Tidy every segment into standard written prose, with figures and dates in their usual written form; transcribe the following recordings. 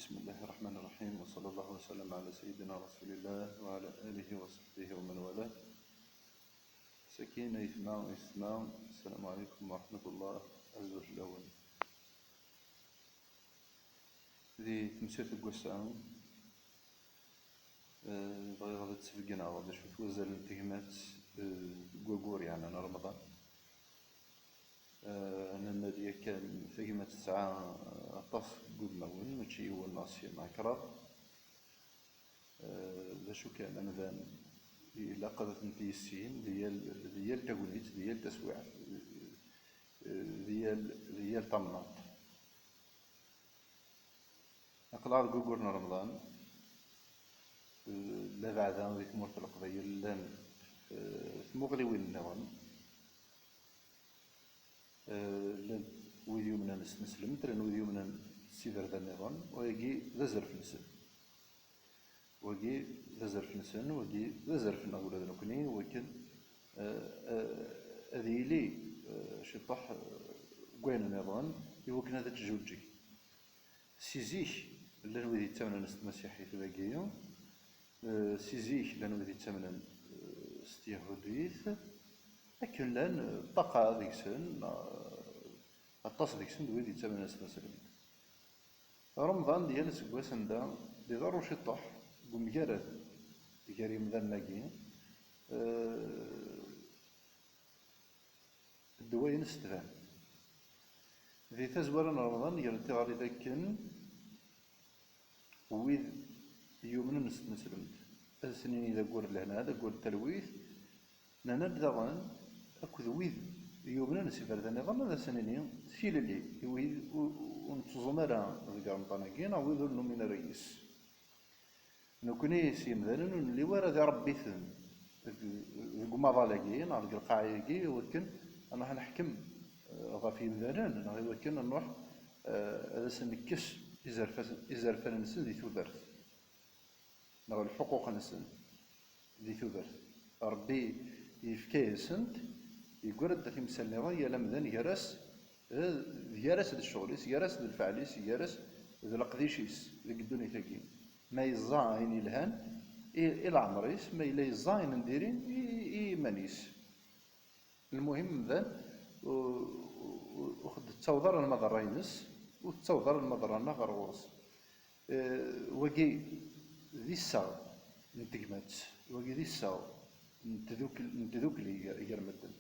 بسم الله الرحمن الرحيم، وصلى الله وسلم على سيدنا رسول الله وعلى آله وصحبه ومن والاه. سكينة يسمع. السلام عليكم ورحمة الله عز وجل. ذي تمسيرت القسام بغي غادي تسبقنا غادي شوف وزال التهمات قوقور يعني أنا رمضان. أنا النادي كان تهمات الساعة طف قد مون ماشي هو الناس مع كرار ذا شو كان أنذان إلا قضت نتيسين ديال تقوليت ديال تسويع ديال طمناط أقلع قوقورنا رمضان. لا بعد ذيك مورت القضية لان مغلي وين النغم لان ويديو من نسلم ترى ويديو من السيفر ذا النظام ويجي ذا زرف نسل وجي ذا زرف نسن وجي ذا زرف نقول هذا نكني ولكن هذه لي شطح قوين النظام يمكن هذا تجوجي سيزيش لان ويدي تمن المسيحي في ذاكيو سيزيش لان ويدي تمن استيهوديث لكن لان طاقة ذيك سن الطاس ديك سن ويدي تمن المسلمين رمضان ديال سكواس ندا دي ضرو شطح بمجرد كريم ذا الناقين الدواين استفان ذي تزورن رمضان يرتي غادي ذاكن ويد يومن نسلمت السنين إذا قول لهنا هذا قول تلويث نانا دغان أكو ويد يومن نسيفر ذا نظام هذا سنين سيل اللي ويد ونتزمرا ذكر مطانقين أو ويد من الرئيس نكوني سيمذلن اللي ورا ذا ربي ثم القماضة لاقين على القاعدة ولكن أنا نحكم غافي مذلن أنا ولكن نروح هذا سنكش إزرفان نسن ذي ثوبرت نقول الحقوق نسن ذي ثوبرت ربي يفكي سنت يقول هذا في مثال نظام يلمذن يرس ذا الشغليس يرس ذا الفعليس يرس ذا القديشيس ذي الدنيا تاقين ما يزاين الهان إلى عمريس ما إلا يزاين نديرين إيمانيس المهم ذا وخد تصوضر المضرينس وتصوضر المضرنا غير غورس وقي ذي الساعة نتقمات وقي ذي الساعة نتذوك لي يرمدن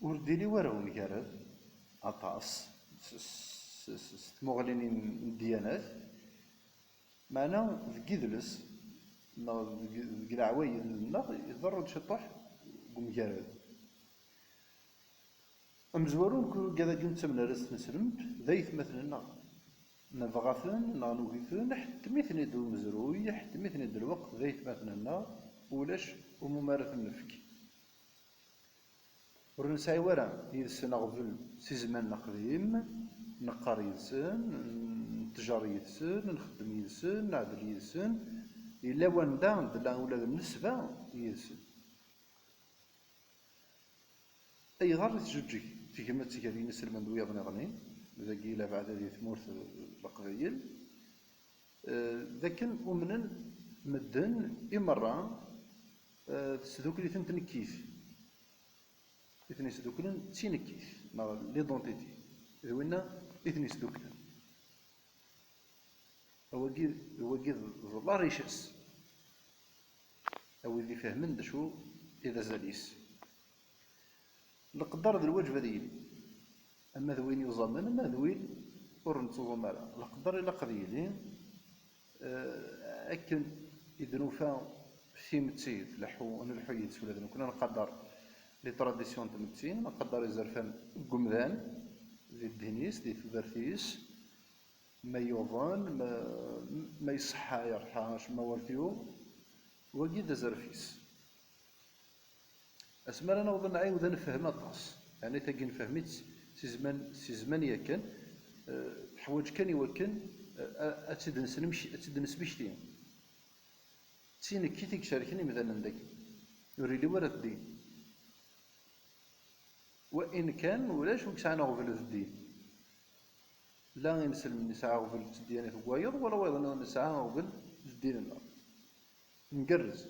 ورديلي وراو نكارد عطاس مغلين الديانات معنا في قدلس في العوايد يضروا شطح قم جارد أمزورون كل كذا جنت من رأس نسلمت ذيث مثلا نبغاثن نانوغيثن حتى مثني دو مزروي حتى مثني دو الوقت ذيث مثلا ولاش وممارث النفك ورنساي ورا يدسن غفل سي زمان قديم نقار يدسن نتجار يدسن نخدم يدسن نعدل يدسن إلا واندا دلا ولاد النسبة يدسن أي غار تجوجي في كما تيكالي نسلمان دويا بني غنين إذا قيل بعد هذه ثمورث القبائل لكن ومن مدن إمرا تسدوك لي تنكيف إثني سدوكلن تينكيف ليدونتيتي ذوينا إثني سدوكلن هو قيد ظل ريشس أو إذا فهمن دشو إذا زاليس القدر ذا الوجبة ديالي أما ذوين يظامن أما ذوين ورنتوظو مالا القدر إلا قضيلين أكن إذنوفا في متسيد لحو نلحو يدسو لذن كنا نقدر لي تراديسيون تمتين نقدر يزرفان قمذان ذي الدينيس ذي ثبرثيس ما يوضان ما يصحى يرحاش ما ورثيو وقيد زرفيس اسمر انا وظن عاود نفهم الطاس يعني تاقي نفهميت سي زمان ياكن حوايج كان يوكن اتدنس بشتي تسينك كي تيك مثلا داك يوري لي ورا الدين وإن كان ولاش وكسعنا غفل الدين لا ينسلم نسعى غفل تدياني في قوايض ولا ويضا نسعى غفل تدين النار نقرز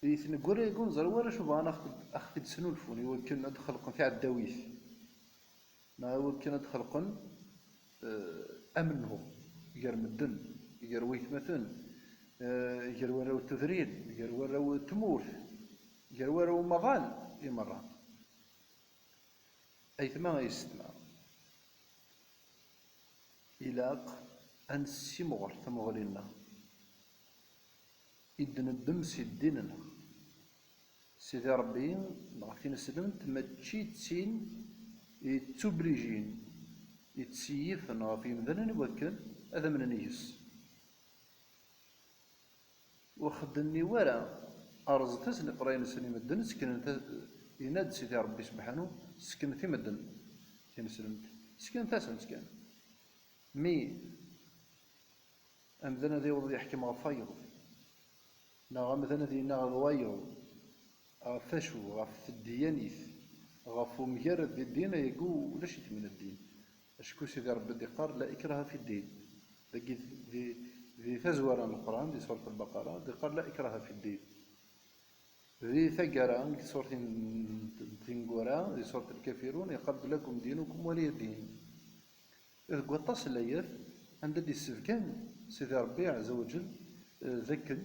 يقول يقول زروارة شوف أنا أخذ سنولفون يمكن أدخل في عداويث ما يمكن أدخل أمنه يقر مدن يقر ويث مثلا يقر وراو التذريد يقر وراو التمور يقر وراو مغال مرة أيثما يستمع إلاق أن سيمغر ثمغرنا إدن الدم سيديننا سيدي ربي نغفين سلمت ما تشيت سين يتوبليجين يتسيف نغفي مذنن وكل هذا من نيس وخدني ورا أرزت سني قراين سني مدن سكن يناد سيدي ربي سبحانه سكن في مدن كان سلمت سكن تاسم سكن مي أمذن ذي وضي يحكي مع فايض نغا مثلا ذي نغا غوايض غفاشو غف الديانيث غفو مجرد ذي الدين يقول لا شيء من الدين أشكو سيدي ربي قال لا إكراه في الدين ذي فزورة من القرآن ذي سورة البقرة ذي قال لا إكراه في الدين ذي ثقرة ذي سورة تنقورة ذي سورة الكافرون يقبل لكم دينكم ولي الدين إذ قطاس الأياف عند دي السفكان سيدي ربي عز وجل ذكر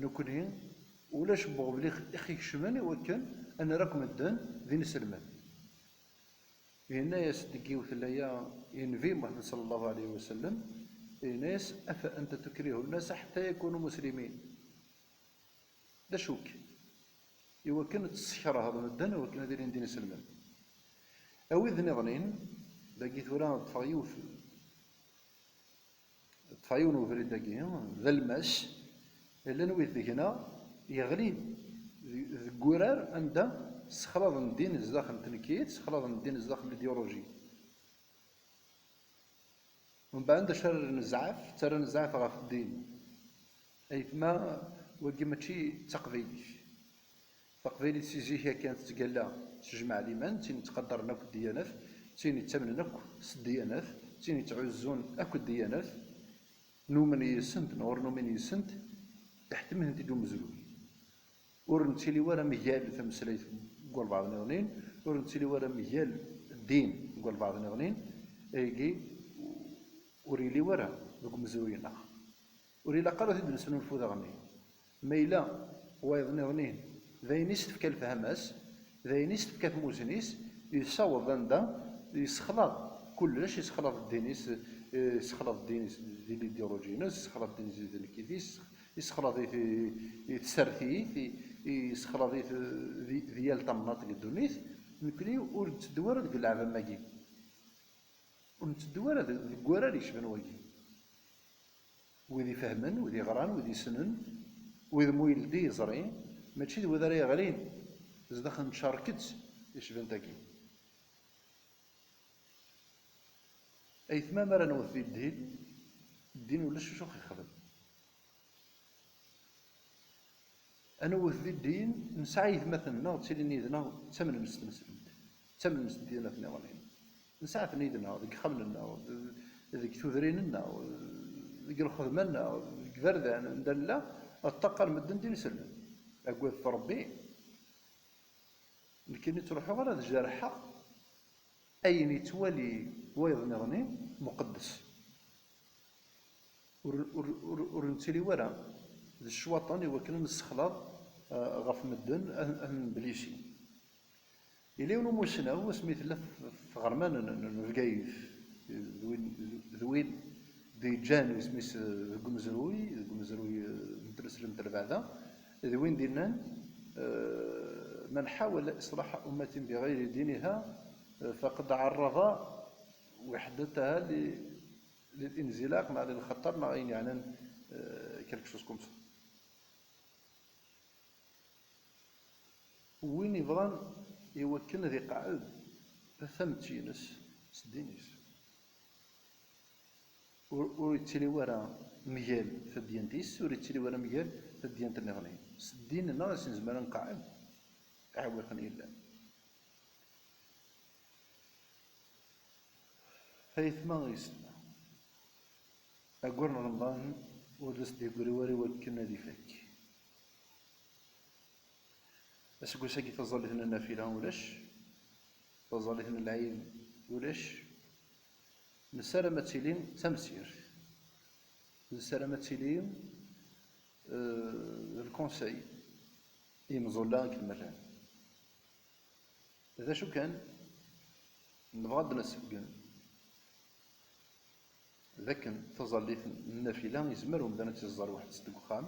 نكونين ولاش بغو بلي اخي كشماني وكان انا راكم الدان ذي نسلمان هنا يصدقي وثلايا ينفي محمد صلى الله عليه وسلم الناس افانت تكره الناس حتى يكونوا مسلمين لا شوك ايوا كانت تسخر هذا الدان وكان دايرين دين سلمان او اذ نظنين باقي ثورا طفايون وفريد داكي ذا الماس الا نويت هنا يغلي ذكورار عندها سخلاط الدين الزاخل تنكيت سخلاط الدين الزاخل الايديولوجي ومن بعد شر نزعف ترى نزعف غاف الدين ايثما وكي ماشي تقبيلي سيجيها كانت تقلا تجمع لمن تين تقدرن اكو الديانات تين يتمنن اكو الديانات تين يتعزون اكو الديانات نومن يسنت نور نومن يسنت تحت من تدوم مزلول ورنتيلي ورا مجال تمسليت نقول بعض النغنين ورنتيلي ورا مجال الدين نقول بعض النغنين ايجي وريلي ورا ذوك مزروين اخ وريلا قالوا تدن سنو الفوذا غني ميلا وايض نغنين ذاين يستفك الفهماس ذاين يستفك موزنيس يصوض عندها يسخلاط كلش يسخلاط الدينيس يسخلاط الدينيس ديال الايديولوجينس يسخلاط الدينيس ديال الكيفيس يسخلاط يتسرثي يسخلاط ديال طماط الدنيس نكري ونتدور ديك اللعبه ماكي ونتدور هذا الكوارا اللي يشبن واكي وذي فهمن وذي غران وذي سنن وذي مويلدي يزرين ماشي ذي وذا راه غالين زدخل نشاركت يشبن تاكي أيثما مرة نوث الدين ولا شو يخدم أنا وث الدين نسعيد مثلا ناو تسيلي نيدنا تمن المسلمين تمن المسلمين ديالنا في نيوالين نسعف نيدنا ذيك خملنا ذيك تذريننا ذيك الخدمنا ذيك ذردان ندلا الطاقة المدن دين سلم أقول في ربي لكن تروحوا غير هذا الجرحى أين يتولي وايض نغني مقدس ورنتيلي ورا الشواطن يوكل نسخلاط غف مدن أهن بليشي إلي ونو موسنا هو سميت له في غرمان القايف ذوين دي جاني سميس قمزروي مترسل متربعدا ذوين دينان من حاول إصلاح أمة بغير دينها فقد عرض وحدتها للانزلاق مع الخطر مع يعني quelque chose comme ça وين يبغى يوكلنا ذي قاعد ثمتينس سدينيس وريتيلي ورا ميال في الديانتيس وريتيلي ورا ميال في الديانت النغني سدين الناس زمان نقعد عاود خلينا هيثما يسمى أقول رمضان ورس دي قريوري وكنا دي فك أسقو ساقي تظل هنا النافلة ولاش تظل هنا العيد ولاش نسالة تسيلين تمسير نسالة تسيلين الكونساي يمزولا كالمران إذا شو كان نبغى نسبقن لكن تظل النافلة يزمر ومدانا تزال واحد صدق خام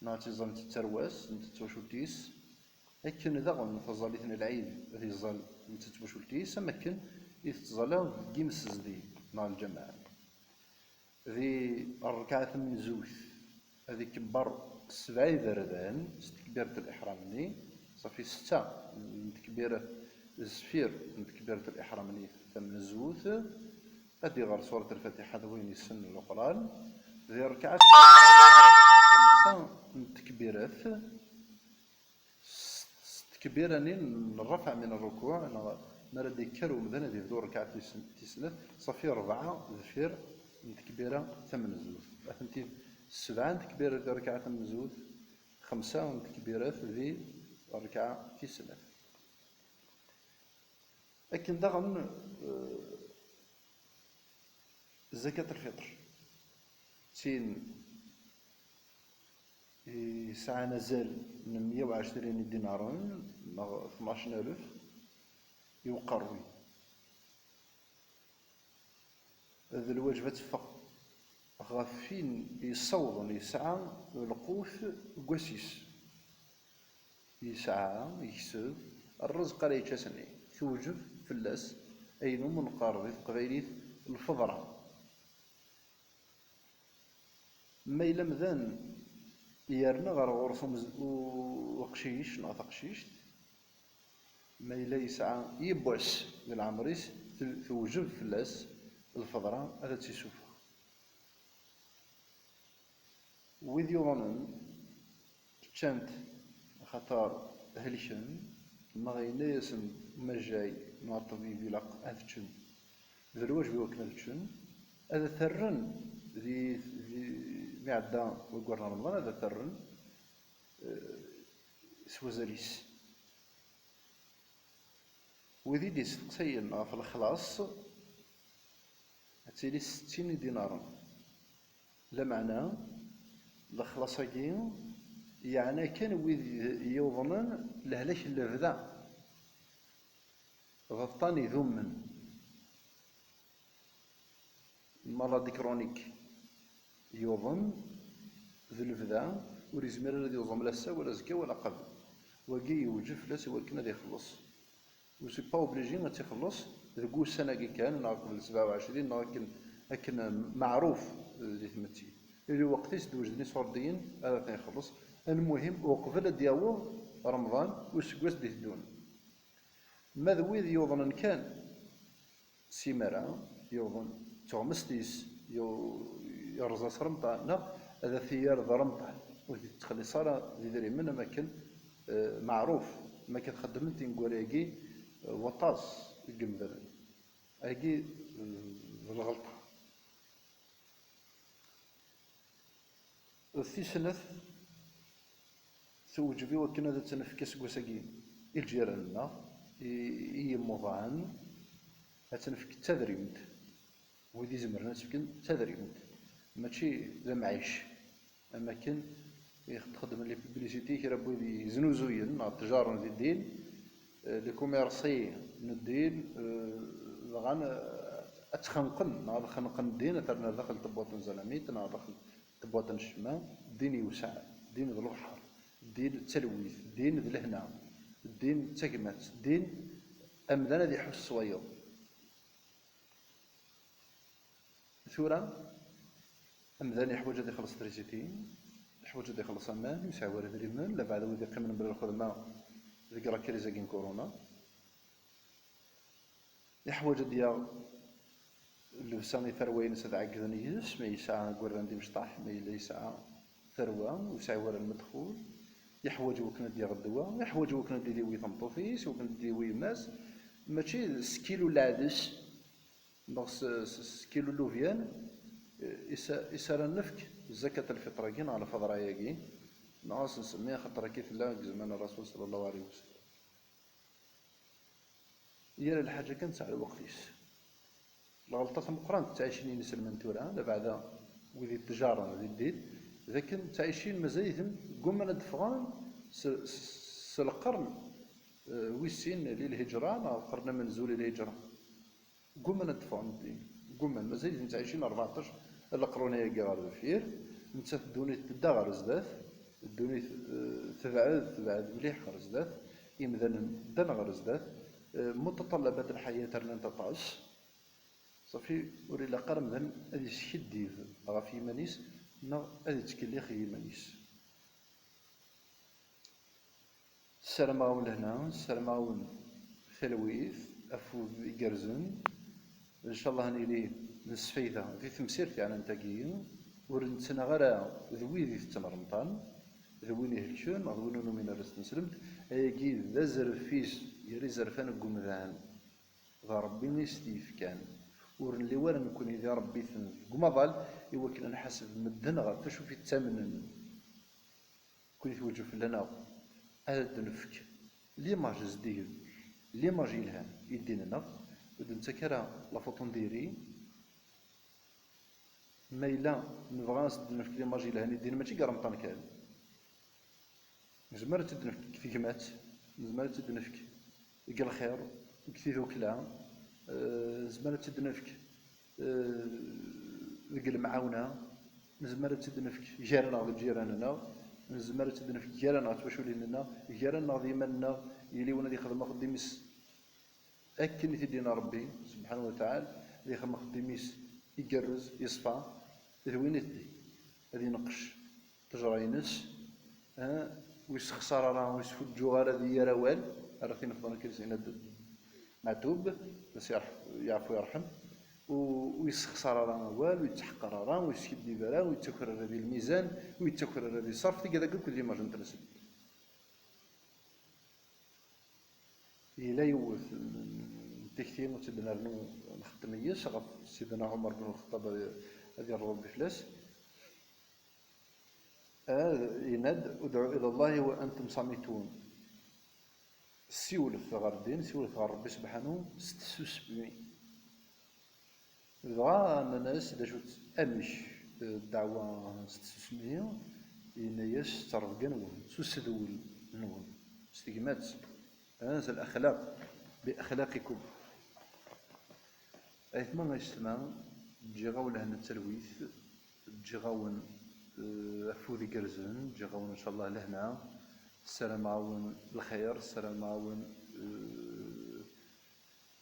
نا تزال تترواس نتتوشولتيس لكن إذا غن تظل العيد ذي يزال نتتوشولتيس أما كان يتظل كيمس زدي نا الجماعة ذي الركعة من زوج هذه كبر سبعي ذردان تكبيرة الإحرام صافي ستة من تكبيرة الزفير من تكبيرة الإحرام ثمن الزوث غادي غير سورة الفاتحة وين يسن القرآن ذي ركعة خمسة من تكبيرات تكبيرانين الرفع من الركوع مرة يكرو مذنى ذي ذو ركعة تسنة صافي ربعة زفير من تكبيرة ثمن الزوث فهمتي سبعة تكبيرة ذي ركعة ثمن الزوث خمسة من تكبيرات ذي ركعة تسنة لكن دغن زكاة الفطر تين ساعة نزال من 120 دينارا 12,000 يقروي هذا الواجب تفق غافين يصوضن يسعى القوت قسيس يسعى يكسب الرزق لا يتسني توجب فلاس أين من قارض قبيليت الفضرة ما إلا مذان يارنا غير غرسهم وقشيش نا تقشيش ما إلا يسعى يبوس للعمريس توجب فلاس الفضرة هذا تيسوفها وإذ يظنن كانت خطر هلشن ما غينا يسم ما جاي مع الطبيب يلاق أذتشن ذا الواجب يوكل أذتشن هذا ثرن ذي معدا ويقولنا رمضان هذا ثرن سوزاليس وذي دي ستقسينا في الخلاص هتسيلي 60 دينارا لا معنى الخلاصاكي يعني كان ويذ يوضنن لهلاش اللفذا غطاني ذمن مرض كرونيك يوضن ذو اللفذا وريزمير الذي يوضن لا سا ولا زكا ولا قبل وكي يوجف لا سوا كنا ذي يخلص وسي با اوبليجي ما تيخلص ذكو السنه كي كان قبل 27 لكن معروف ذي ثمتي اللي وقتاش دوجني صورديين هذا تيخلص المهم وقبل دياو رمضان وسكواس دي الدون ماذا ويذ يوضن كان سيمرا يوضن تومستيس يرزا صرمطا هذا ثيار ضرمطا ودي تخلي صار ذي ذري من ما كان معروف ما كان خدمتي نقول هاكي وطاس الجمبر هاكي الغلطة في سنة توجبي وكنا ذا تنفكس قوساقين الجيراننا يمضان هتنفك تدريمت ودي زمرنا تفكن تدريمت ماشي ذا معيش اما كان يخدم لي بيبليسيتي كي ربو يزنوزوين مع التجار ديال الدين لي كوميرسي الدين غان اتخنقن ناض خنقن الدين ترنا داخل طبوط زلاميت ناض داخل طبوط الشمال الدين يوسع الدين ذو البحر الدين التلويث الدين ذو الهنا الدين تكمات الدين امدانا ذي حس صويو ثورة امدانا يحوج ذي خلص تريزيتين يحوج ذي خلص امان يسعى ورد ريمون لا بعد ودي قيمن بلا الخدمه ذكرى كريزا كين كورونا يحوج ديال اللبسان ثروين سدعقدن يس ما يسعى قران دي مشطاح ما يسعى ثروه ويسعى ورا المدخول يحوج وكنا ديال الدواء يحوج وكنا ديوي طمطوفيس وكنا ديوي ماس ماشي سكيلو لعدس نغس كيلو لوفيان إسارة نفك زكاة الفطرة كين على فضرايا كين نغاس نسميها خاطر كيف لا زمان الرسول صلى الله عليه وسلم هي الحاجة كانت على وقتيس الغلطة مقران تعيشين نسلم تورا بعد وذي التجارة ذي الدين لكن تعيشين مزايد قمنا ندفغان القرن ويسين للهجرة القرن منزول الهجرة قمنا ندفغان الدين قمنا مزايد تعيشين 14 القرونية كاع الفير نتا الدوني تدا غير زدات الدوني تبعد مليح غير زدات إمذان دان غير زدات متطلبات الحياة رنا تطاش صافي وليلا قرن ذن هذه الشديد غاف يمانيس نا هذه تكليخ يمانيس السلام عاون لهنا السلام عاون ثلويث أفوذ يقرزن إن شاء الله نيلي نسفيدها في تمسيرتي على نتاكي ورنتنا غير ذويذي في التمرمطان ذويني هلشون ذوينو من الرسل نسلمت هيجي ذا زرفيس يري زرفان قمذان ذا ربي نستيف كان ورن اللي ورا نكون إذا ربي قمضال يوكل نحسب مدن غير فشو في الثمن كون يتوجه في لنا هذا نفك لي ماج زدير لي ماج يلهان يدينا ودن تكرا لافوطون ديري ما إلا نبغى نفك لي ماج يلهان يدينا ماشي قرمطان كان زمرة تدنفك كيف مات زمرة تدنفك يقل خير كثير وكلا زمرة تدنفك يقل معاونة زمرة تدنفك جيراننا غير جيراننا زمرة تدنفك جيراننا تباشولي لنا جيراننا ديما يلي ونا دي خدمة خديميس أكن تدينا ربي سبحانه وتعالى دي خدمة خديميس يقرز يصفى وين يدي هذه نقش تجرينس ويس خسارة راه ويس فجو غير هذه يا روال راه فين نفضل كريسين معتوب بس يعفو يرحم ويس خسارة راه وال ويتحقر راه ويس يدي برا ويتكرر هذه الميزان ويتكرر هذه الصرف كذا كل ديما جنترسل إلا يوث تكتيم وتدنا رنو نخدم يس غف سيدنا عمر بن الخطاب هذه الروب بفلاس يناد ادعوا الى الله وانتم صامتون سيولف غير الدين سيولف غير ربي سبحانه 76 بغا ان الناس اذا شفت امش الدعوه 76 ينايش تعرف كنون سوسدول نون استجمات هذا الاخلاق باخلاقكم ايثما يسمع تجي غاوله التلويث تجي غاون أفوذي قرزن جاغون إن شاء الله لهنا السلام عاون الخير السلام عاون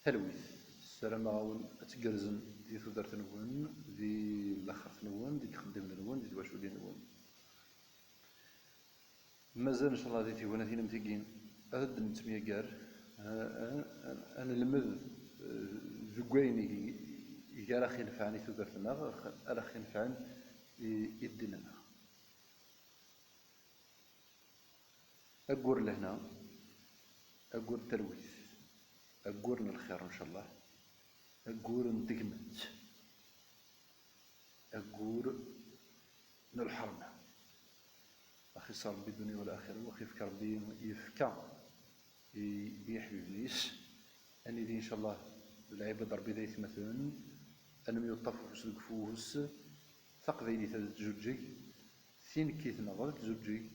تلويث السلام عاون أتقرزن دي ثدرت نون دي لخرت نون دي تخدم نون دي تواشو دي نون مازال إن شاء الله دي تيوانا ثينا متيقين أهد نتمية قار أنا المذ ذقويني يقال أخي نفعني ثدرتنا أخي نفعني يدنا أقول لهنا أقول تلويث أقول الخير إن شاء الله أقول ندقمت أقول الحرمة أخي صار بدنيا والآخرة وأخي فكر ربي يفكى يحبي بنيس أني دي إن شاء الله العباد ربي ذي مثلا أنهم يطفوا في فوس ثقذيني ثلاث زوجي ثين كيث نغض زوجي